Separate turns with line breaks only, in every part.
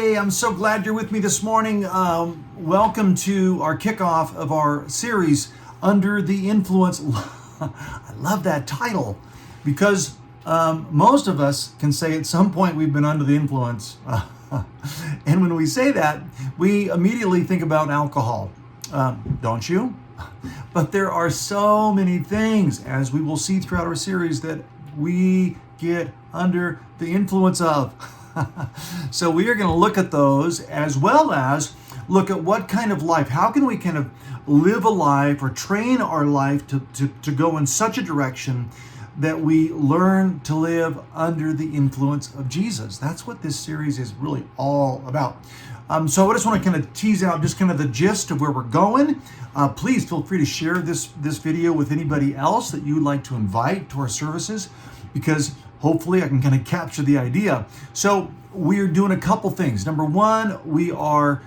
Hey, I'm so glad you're with me this morning. Welcome to our kickoff of our series, Under the Influence. I love that title because most of us can say at some point we've been under the influence. And when we say that, we immediately think about alcohol, don't you? But there are so many things, as we will see throughout our series, that we get under the influence of. So we are going to look at those, as well as look at what kind of life, how can we kind of live a life or train our life to go in such a direction that we learn to live under the influence of Jesus. That's what this series is really all about. So I just want to kind of tease out just kind of the gist of where we're going. Please feel free to share this video with anybody else that you would like to invite to our services, because hopefully I can kind of capture the idea. So we are doing a couple things. Number one, we are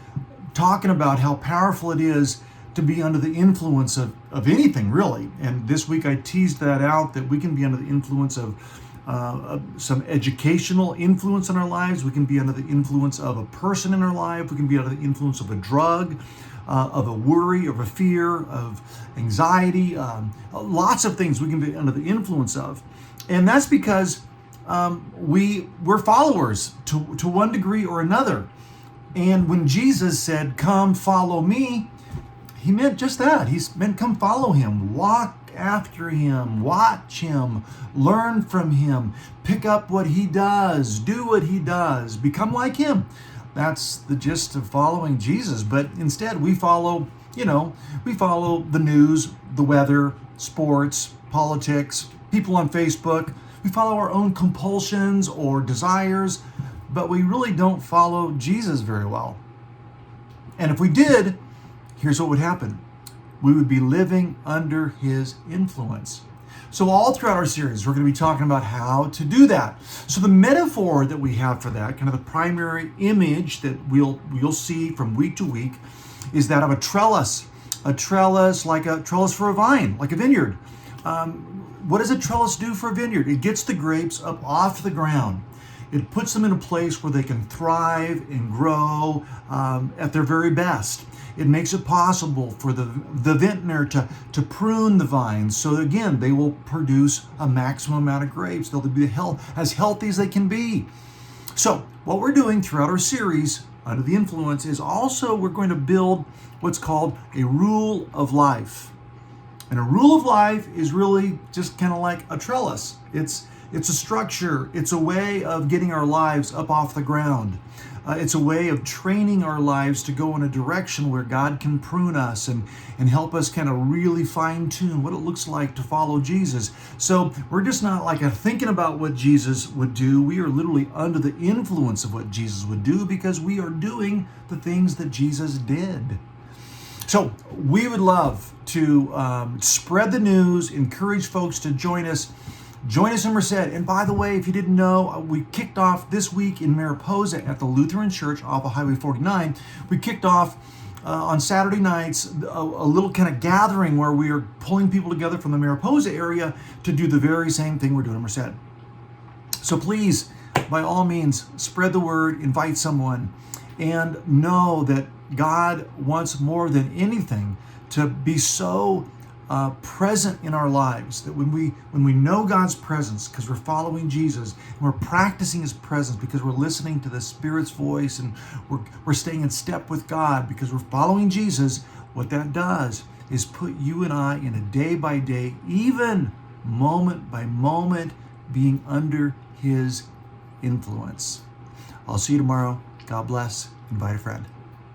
talking about how powerful it is to be under the influence of anything, really. And this week I teased that out, that we can be under the influence of some educational influence in our lives. We can be under the influence of a person in our life. We can be under the influence of a drug, of a worry, of a fear, of anxiety. Lots of things we can be under the influence of. And that's because we're followers to one degree or another. And when Jesus said, "Come follow me," he meant just that. He meant come follow him, walk after him, watch him, learn from him, pick up what he does, do what he does, become like him. That's the gist of following Jesus. But instead we follow the news, the weather, sports, politics, people on Facebook. We follow our own compulsions or desires, but we really don't follow Jesus very well. And if we did, here's what would happen. We would be living under his influence. So all throughout our series, we're going to be talking about how to do that. So the metaphor that we have for that, kind of the primary image that we'll see from week to week, is that of a trellis. A trellis, like a trellis for a vine, like a vineyard. What does a trellis do for a vineyard? It gets the grapes up off the ground. It puts them in a place where they can thrive and grow at their very best. It makes it possible for the vintner to prune the vines, so again, they will produce a maximum amount of grapes. They'll be as healthy as they can be. So what we're doing throughout our series, Under the Influence, is also we're going to build what's called a rule of life. And a rule of life is really just kind of like a trellis. It's a structure. It's a way of getting our lives up off the ground. It's a way of training our lives to go in a direction where God can prune us and help us kind of really fine tune what it looks like to follow Jesus. So we're just not like thinking about what Jesus would do. We are literally under the influence of what Jesus would do because we are doing the things that Jesus did. So we would love to spread the news, encourage folks to join us. Join us in Merced. And by the way, if you didn't know, we kicked off this week in Mariposa at the Lutheran Church off of Highway 49. We kicked off on Saturday nights a little kind of gathering where we are pulling people together from the Mariposa area to do the very same thing we're doing in Merced. So please, by all means, spread the word, invite someone, and know that God wants more than anything to be so present in our lives, that when we know God's presence because we're following Jesus, and we're practicing his presence because we're listening to the Spirit's voice, and we're staying in step with God because we're following Jesus, what that does is put you and I in a day by day, even moment by moment, being under his influence. I'll see you tomorrow. God bless. Invite a friend.